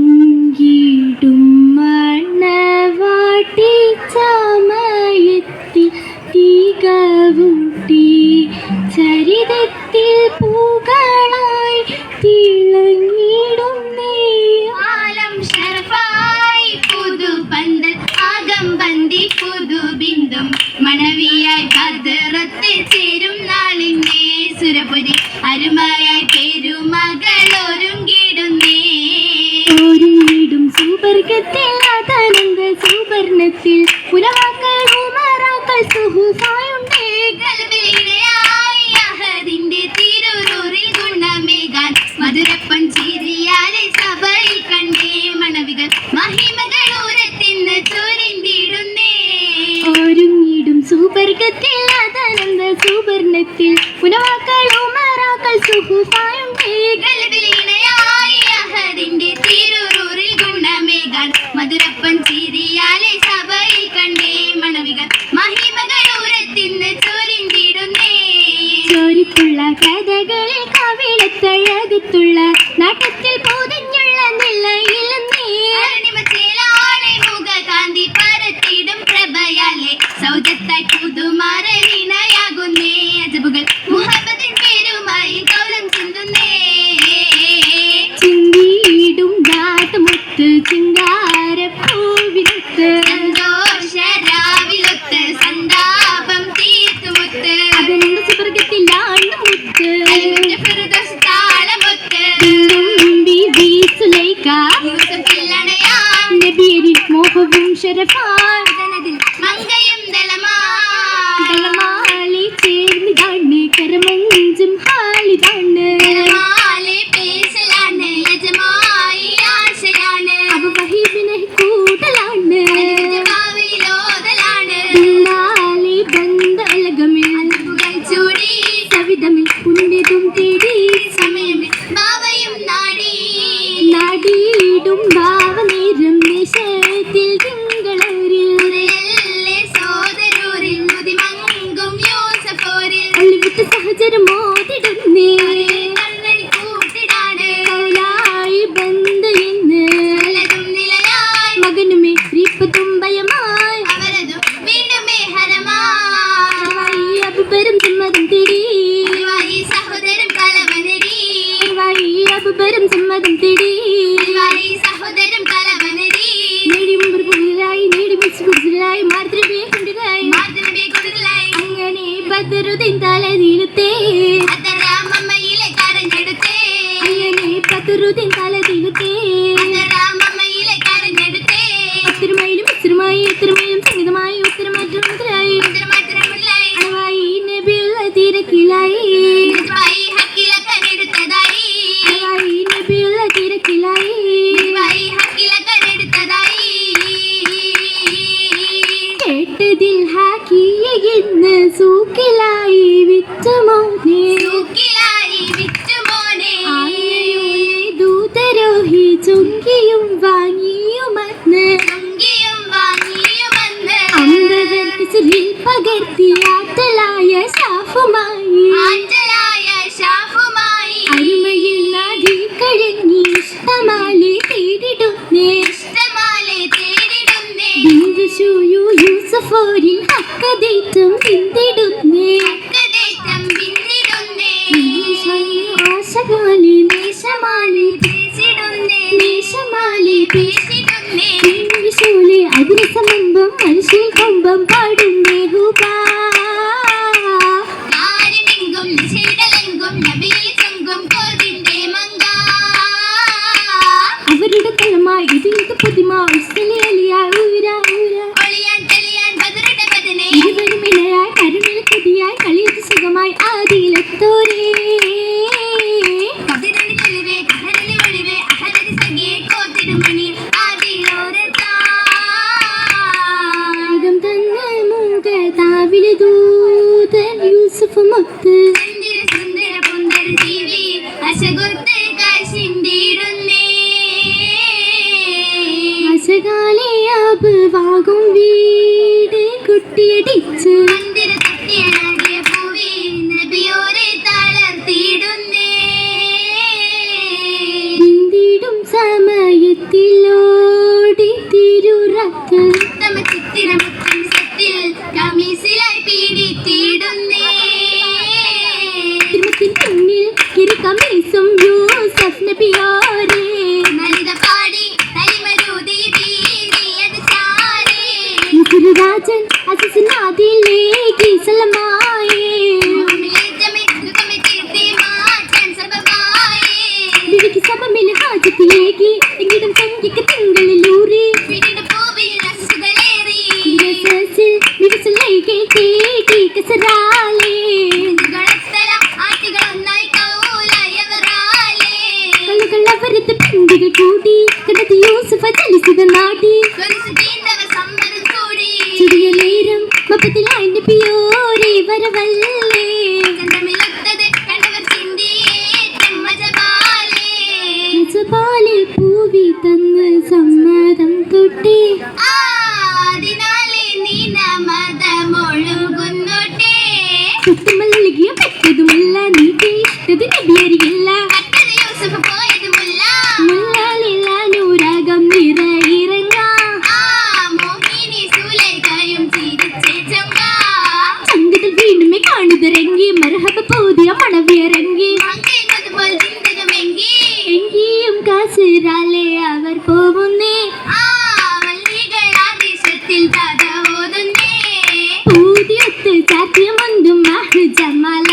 ചൊങ്കിടും മണവാട്ടി ചമയത്തി തികവൂട്ടി ചരിതത്തിൽ പൂകളായി തിളങ്ങിടുന്നേ ആലം ഷറഫായി പുതുപന്തൽ ആകമ്പന്തി പുതുബിന്ദും മണവിയായി ഭദ്രത്തിൽ ചേരും നാളിന്റെ സുരപുരി അരുമയായി പെരുമകളൊരുങ്ങിടുന്നേ ഒരുങ്ങിടും സുവർഗത്തിൽ അതനന്ദ സുവർണത്തിൽ പുലവാക്കൾ ഉമറാക്കൾ സുഹുസായുണ്ടേ കൽവിലിണയായി അഹദിന്റെ തിരുറൂറിൽ ഗുണമേകാൻ മധുരപ്പൻ ചിരിയാലെ സഭയിൽ കണ്ടേ മണവികൾ മഹിമകൾ ഉരത്തിന്ന് ചൊരിന്തിടുന്നേ ഒരുങ്ങിടും സുവർഗത്തിൽ അതനന്ദ സുവർണത്തിൽ പുലവാക്കൾ ഉമറാക്കൾ സുഹുസായുണ്ടേ കൽവിലിണയായി അഹദിന്റെ തിരുറൂറിൽ ഗുണമേകാൻ മധുരപ്പൻ ചിരിയാലെ സഭയിൽ കണ്ടേ മണവികൾ മഹിമകൾ ഉരത്തിന്ന് ചൊരിന്തിടുന്നേ ചോരിത്തുള്ള കഥകളിൽ കവിളത്തഴകത്തുള്ള നാട്ടത്തിൽ പൊതിഞ്ഞുള്ള നിലയിലെന്നേ അരുണിമച്ചേലാലെ മുഖകാന്തി പരത്തിടും പ്രഭയാലെ സൗജത്തായി പുതുമാരനിണയാകുന്നേ അജബുകൾ മുഹബത്തിൻ പേരുമായി കൗലം ചിന്തുന്നേ ചിന്തിയിടും നാട്ടുമുത്ത് ചിങ്കാരപ്പൂവിനൊത്ത് സന്തോഷ രാവിലൊത്ത് സന്താപം തീർത്തുമുത്ത് അതിന്റെ സുവർഗത്തിലാണ് മുത്ത് അലിന്റെ ഫിർദൗസ് താളമൊത്ത് ബീബി സുലൈഖ യൂസഫില്ലണയാൻ നബിയരിൽ മോഹവും ഷറഫാൻ അതിൽ മങ്കയും ദളമാൻ ദളമാലി ചേർന്നിതാണ് കരമഞ്ചും ഹാലിതാണ് ദളമാലെ പേശലാണ് യജമായി ആശയാണ് അവ വഹീബിനെ കൂടലാണ് ഭാവിയിലോതലാണ് നാളെ ബന്ധലകമിൽ അൽബുകൾ ചൂടി സവിതമിൽ പുണ്യതും തേടി സമയം ഭാവയും നാടി നാടിയിടും ഭാവനേരം ദേശത്തിൽ തിങ്കളൂരിൽ ഉരയല്ലേ സോദരൂരിൽ മുതിമങ്കും യൂസഫോരിൽ ഒളിവിട്ട് സഹചരം മോതിടുന്നേ കണ്ണടി കൂട്ടിടാണ് കൗലായി ബന്ധ ഇന്ന് നല്ലതും നിലയായി മകനുമേ ശ്രീപ്പത്തും ഭയമായി അവരതും വീണ്ടുമേ ഹരമായി അബുബരും സമ്മതം തേടി ഈ സഹോദരൻ കലവനടി അബുബരും സമ്മതം തേടി ഈ സഹോദരൻ കലവനടി നേടി മുമ്പ് കൂടുതലായി നേടി മിസ് കൂടുതലായി മാതൃവേ കൊണ്ടതായി മാർദ്ദനമേ കൊടുതലായി അങ്ങനെ ബദറുദ്ദീൻ തലതിരുത്തേ അതരാമമ്മയിലെ കരഞ്ഞെടുത്തേ അങ്ങനെ ബദറുദ്ദീൻ തലതിരുത്തേ അതരാമമ്മയിലെ കരഞ്ഞെടുത്തേ ഒത്തിരുമയിലും ഇത്തിരുമായി എത്തിരുമയിലും സംഗീതമായി ഉത്തരമാറ്റം മുതലായി മാത്രമുള്ളായി അണവായി നബിയുള്ള തിരക്കിലായി നിജമായി ഹക്കിലക്കനെടുത്തതായി അണവായി നബിയുള്ള തിരക്കിലായി നിജമായി ഹക്കിലക്കനെടുത്തതായി കേട്ടതിൽ ഹാക്കിയെന്ന് സൂക്കിലായി വിറ്റുമോനെ തൂക്കിലായി വിറ്റുമോനെ ദൂതരോഹി ചുങ്കിയും വാങ്ങിയുമന്ന് ചുങ്കിയും വാങ്ങിയുമെന്ന് അമ്പവർക്ക് സുരിൽ പകർത്തിയാറ്റലായ ഷാഫുമായി ആറ്റലായ ഷാഫുമായി അരുമയിൽ നാടി കഴിഞ്ഞി ഇഷ്ടമാലെ തേടിടുന്നേ ഇഷ്ടമാലെ തേടിടുന്നേ ബിന്ദുശൂയു യൂസഫോരിൽ ഹക്കതേറ്റം പിന്തിടുന്നേ ഹക്കതേറ്റം പിന്നിടുന്നേ ആശകാലി നേശമാലി പേശിടുന്നേ നേശമാലി പേശിടുന്നേ വിഷൂലെ അതിന് സംബന്ധം മനുഷ്യൽ കൊമ്പം പാടുന്നേ ഹുബാ ആരിനെങ്കും നിശയിടലെങ്കും നബിയിൽ ചൊങ്കും കോതിന്റെ മങ്ക അവരുടെ തലമായി ഇതിന്റെ പുതിമ ഉസ്തലിയ ഊര ഊര ഒളിയാൻ തെളിയാൻ ബദറുടെ ബദനെ ഇരുവരും ഇണയായി കരുണിൽ കൊതിയായി കളിയത് സുഖമായി ആദിയിലെത്തോരേ കതിരടി തെളിവേ കഹരലി ഒളിവേ അഹരതി സഖിയെ കോത്തിടുമണി ആകം തന്ന മൂക താവിലെ ദൂതൻ യൂസുഫ് മൊത്ത് സുന്ദര സുന്ദര പുന്തര ജീവി അശകുർത്ത് കാശിണ്ടിടുന്നേ അശകാലെ ആബ് വാകും വീട് കുട്ടിയടിച്ച് മന്ദിര തട്ടിയണങ്ങിയ പൂവി നബിയോരെ തളർത്തിയിടുന്നേ ഇന്തിടും സമ പുറത്ത് ഉത്തമ ചിത്തിരമുത്തം സത്തിൽ കമീസിലായി പീഡിത്തിടുന്നേ തിരുമത്തിൻ പിന്നിൽ കിരികമീസും യൂസഫ് നബിയോരേ നലിത പാടി തലിമരൂതി വീതിയത് ചാരേ രാജൻ അസിസിനാദിലേക്ക് സലമായേ മുഹമ്മിലെ ജമി സുഖമി തീർത്തി മാറ്റാൻ സബബായേ വിവിക്ക് സമമില് ഹാജത്തിലേക്ക് എങ്കിലും സംഖ്യക്ക് തിങ്കളിലൂറി വീടിന്റെ പൂവിൽ അസുഖലേറി വിരസസിൽ വിരസലൈകൾ തേടി കസറാലേ കളത്തല ആറ്റുകളൊന്നായി കൗലായവരാലേ കള്ളുകളവരത്ത് പിന്തികൾ കൂടി കണ്ടത് യൂസഫ ചലിസിത നാടി കൊലുസ് തീണ്ടവ സമ്മതം കൂടി ചെറിയ നേരം മപ്പത്തിലായി നബിയോരേ വരവല്ലേ ചന്ദ്രമിലൊത്തത് കണ്ടവർ ചിന്തിയേറ്റം മജബാലേ പോലെ പൂവി തന്ന് സമ്മതം തൊട്ടേ ആദിനാലേ നീന മതമൊഴുകുന്നോട്ടേ തൊട്ടുമല്ലിയ പറ്റതുമല്ല നീക്ക് ഇഷ്ടത് നബിയറിയില്ല കട്ടത് യൂസഫ് പോയതുമില്ല മുല്ലാലില്ല നൂരാഗം നിറയിറങ്ങാം മോഹിനി സുലൈഖയും ചിരിച്ചേ ചങ്കാ ചന്തകൾ വീണ്ടുമേ കാണുതിറങ്ങി മരഹബ പോതിയ മണവിയറങ്ങി മങ്കേന്നതുപോൽ ചിന്തകമെങ്കി എങ്കിയും കാസിറാലേ അവർ പോകുന്നേ മല്ലികളാദേശത്തിൽ കഥ ഓതുന്നേ പൂതിയൊത്ത് ചാത്തിയ മുന്തും ജമാല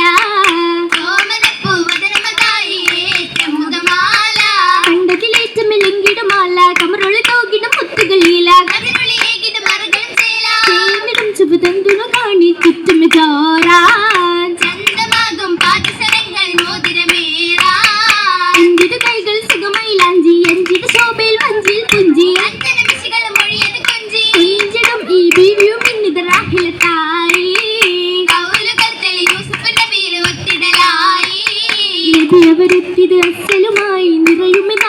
ഓമനപ്പൂ വദനമതായി ഏറ്റം മുഖമാല കണ്ടതിലേറ്റമിലെങ്കിടുമാല കമറൊളി തോകിടും മുത്തുകളില അതിനുള്ളിലേക്കിട്ട് മറുകളും ചേല തേനിടും ചുബുതന്തുണ കാണി ചുറ്റും ചോരാൻ ചന്തമാകും പാദസരങ്ങൾ മോതിരമേറാൻ അഞ്ചിത് കൈകൾ സുഖമൈലാഞ്ചി അഞ്ചിത് ശോഭയിൽ വഞ്ചിൽ പുഞ്ചി അഞ്ചനമിശികൾ മൊഴിയത് കൊഞ്ചി കൊഞ്ചിടും ഈ ബീവിയും ഇന്നിത് റാഹിലത്തായി കൗലുകൾ തെളി യൂസഫിന്റെ പേര് ഒത്തിടലായി നബി അവരെത്തിയത് അസലുമായി നിറയുമെന്ന